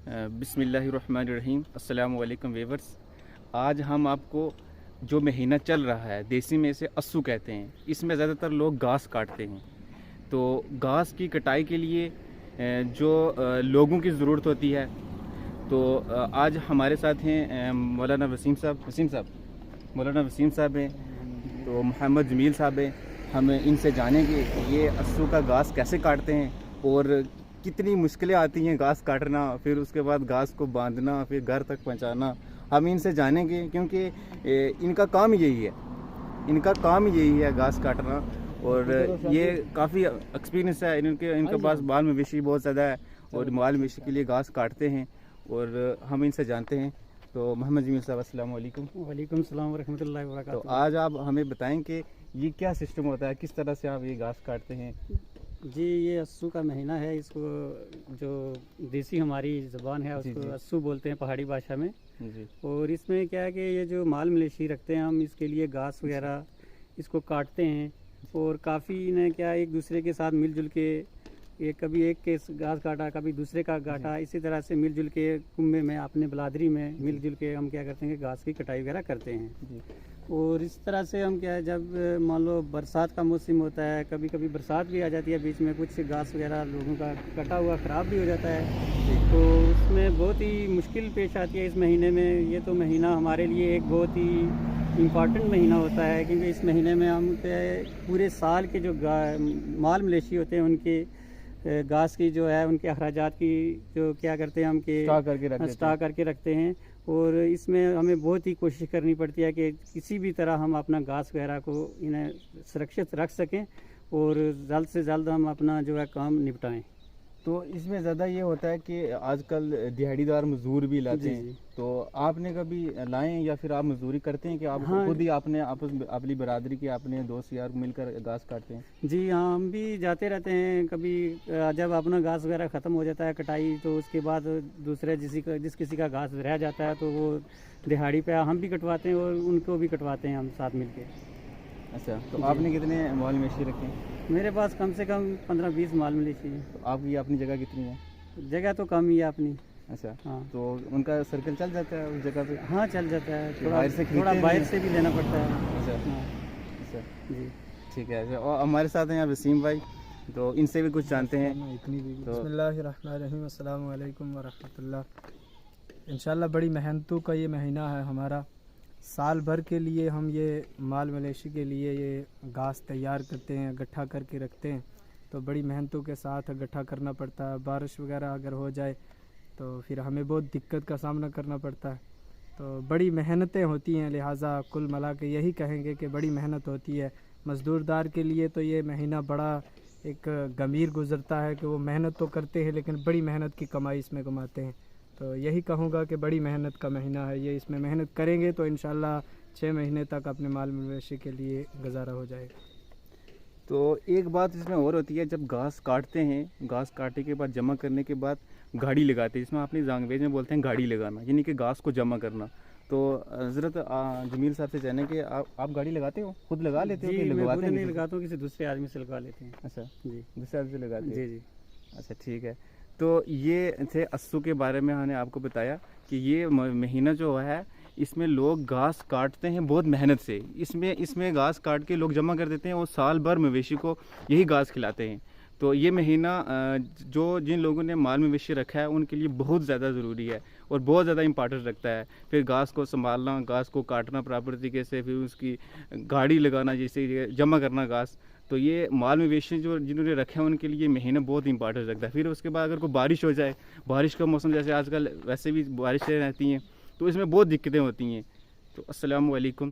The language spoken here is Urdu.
بسم اللہ الرحمن الرحیم۔ السلام علیکم ویورز، آج ہم آپ کو جو مہینہ چل رہا ہے دیسی میں اسے اسو کہتے ہیں، اس میں زیادہ تر لوگ گھاس کاٹتے ہیں۔ تو گھاس کی کٹائی کے لیے جو لوگوں کی ضرورت ہوتی ہے، تو آج ہمارے ساتھ ہیں مولانا وسیم صاحب ہیں، تو محمد جمیل صاحب ہیں۔ ہم ان سے جانیں گے کہ یہ اسو کا گھاس کیسے کاٹتے ہیں اور کتنی مشکلیں آتی ہیں گھاس کاٹنا، پھر اس کے بعد گھاس کو باندھنا، پھر گھر تک پہنچانا۔ ہم ان سے جانیں گے کیونکہ ان کا کام یہی ہے گھاس کاٹنا، اور یہ کافی ایکسپیرینس ہے ان کے پاس، مال مویشی بہت زیادہ ہے اور مال مویشی کے لیے گھاس کاٹتے ہیں، اور ہم ان سے جانتے ہیں۔ تو محمد جمیل صاحب السلام علیکم۔ وعلیکم السلام ورحمۃ اللہ وبرکاتہ۔ تو آج آپ ہمیں بتائیں کہ یہ کیا سسٹم ہوتا ہے، کس طرح سے آپ یہ گھاس کاٹتے ہیں؟ جی، یہ اسو کا مہینہ ہے، اس کو جو دیسی ہماری زبان ہے اس کو اسو بولتے ہیں پہاڑی بھاشا میں جی۔ اور اس میں کیا ہے کہ یہ جو مال مویشی رکھتے ہیں ہم، اس کے لیے گھاس وغیرہ اس کو کاٹتے ہیں، اور کافی انہیں کیا ایک دوسرے کے ساتھ مل جل کے، یہ کبھی ایک کے گھاس کاٹا کبھی دوسرے کا کاٹا، اسی طرح سے مل جل کے کنبے میں اپنے بلادری میں مل جل کے ہم کیا کرتے ہیں کہ گھاس کی کٹائی وغیرہ کرتے ہیں۔ اور اس طرح سے ہم کیا ہے، جب مان لو برسات کا موسم ہوتا ہے، کبھی کبھی برسات بھی آ جاتی ہے بیچ میں، کچھ گھاس وغیرہ لوگوں کا کٹا ہوا خراب بھی ہو جاتا ہے، تو اس میں بہت ہی مشکل پیش آتی ہے اس مہینے میں۔ یہ تو مہینہ ہمارے لیے ایک بہت ہی امپارٹنٹ مہینہ ہوتا ہے، کیونکہ اس مہینے میں ہم پورے سال کے جو مال مویشی ہوتے ہیں ان کے گھاس کی جو ہے ان کے اخراجات کی جو کیا کرتے ہیں ہم کہ اسٹاک کر کے رکھتے ہیں، اور اس میں ہمیں بہت ہی کوشش کرنی پڑتی ہے کہ کسی بھی طرح ہم اپنا گھاس وغیرہ کو انہیں سرکشت رکھ سکیں اور جلد سے جلد ہم اپنا جو ہے کام نپٹائیں۔ تو اس میں زیادہ یہ ہوتا ہے کہ آج کل دیہڑی دار مزدور بھی لاتے ہیں، تو آپ نے کبھی لائے ہیں یا پھر آپ مزدوری کرتے ہیں کہ آپ خود ہی اپنی برادری کے اپنے دوست یار مل کر گھاس کاٹتے ہیں؟ جی ہاں، ہم بھی جاتے رہتے ہیں، کبھی جب اپنا گھاس وغیرہ ختم ہو جاتا ہے کٹائی، تو اس کے بعد دوسرے جس کسی کا گھاس رہ جاتا ہے تو وہ دہاڑی پہ ہم بھی کٹواتے ہیں اور ان کو بھی کٹواتے ہیں ہم ساتھ مل کے۔ اچھا، تو آپ نے کتنے مال مویشی رکھے ہیں؟ میرے پاس کم سے کم 15-20 مال مویشی ہیں۔ تو آپ کی اپنی جگہ کتنی ہے؟ جگہ تو کم ہی ہے اپنی۔ اچھا، ہاں، تو ان کا سرکل چل جاتا ہے اس جگہ پہ؟ ہاں چل جاتا ہے، تھوڑا باہر سے بھی لینا پڑتا ہے۔ اچھا ہاں اچھا، جی ٹھیک ہے۔ اور ہمارے ساتھ ہیں وسیم بھائی، تو ان سے بھی کچھ جانتے ہیں۔ بسم اللہ الرحمن الرحیم، السلام علیکم ورحمۃ اللہ۔ انشاءاللہ بڑی محنتوں کا یہ مہینہ ہے ہمارا، سال بھر کے لیے ہم یہ مال مویشی کے لیے یہ گھاس تیار کرتے ہیں، گٹھا کر کے رکھتے ہیں، تو بڑی محنتوں کے ساتھ گٹھا کرنا پڑتا ہے۔ بارش وغیرہ اگر ہو جائے تو پھر ہمیں بہت دقت کا سامنا کرنا پڑتا ہے، تو بڑی محنتیں ہوتی ہیں، لہٰذا کل ملا کے یہی کہیں گے کہ بڑی محنت ہوتی ہے مزدور دار کے لیے۔ تو یہ مہینہ بڑا ایک گمبھیر گزرتا ہے کہ وہ محنت تو کرتے ہیں لیکن بڑی محنت کی کمائی اس میں کماتے ہیں، تو یہی کہوں گا کہ بڑی محنت کا مہینہ ہے یہ، اس میں محنت کریں گے تو انشاءاللہ 6 مہینے تک اپنے مال مویشی کے لیے گزارا ہو جائے گا۔ تو ایک بات اس میں اور ہوتی ہے، جب گھاس کاٹتے ہیں، گھاس کاٹنے کے بعد جمع کرنے کے بعد گاڑی لگاتے ہیں، جس میں اپنی لینگویج میں بولتے ہیں گاڑی لگانا، یعنی کہ گھاس کو جمع کرنا۔ تو حضرت جمیل صاحب سے جانیں کہ آپ گاڑی لگاتے ہو، خود لگا لیتے ہو کہ لگواتے ہیں؟ نہیں لگاتا ہوں، کسی دوسرے آدمی سے لگوا لیتے ہیں۔ اچھا جی، دوسرے آدمی سے لگاتے ہیں؟ جی جی۔ اچھا ٹھیک ہے۔ تو یہ تھے اسو کے بارے میں، ہم نے آپ کو بتایا کہ یہ مہینہ جو ہے اس میں لوگ گھاس کاٹتے ہیں بہت محنت سے، اس میں گھاس کاٹ کے لوگ جمع کر دیتے ہیں اور سال بھر مویشی کو یہی گھاس کھلاتے ہیں۔ تو یہ مہینہ جن لوگوں نے مال مویشی رکھا ہے ان کے لیے بہت زیادہ ضروری ہے اور بہت زیادہ امپارٹنٹ رکھتا ہے۔ پھر گھاس کو سنبھالنا، گھاس کو کاٹنا پراپر طریقے سے، پھر اس کی گاڑی لگانا، جیسے جمع کرنا گھاس، تو یہ مال مویشی جنہوں نے رکھے ہیں ان کے لیے مہینہ بہت امپارٹنٹ رکھتا ہے۔ پھر اس کے بعد اگر کوئی بارش ہو جائے، بارش کا موسم جیسے آج کل ویسے بھی بارشیں رہتی ہیں، تو اس میں بہت دقتیں ہوتی ہیں۔ تو السلام علیکم۔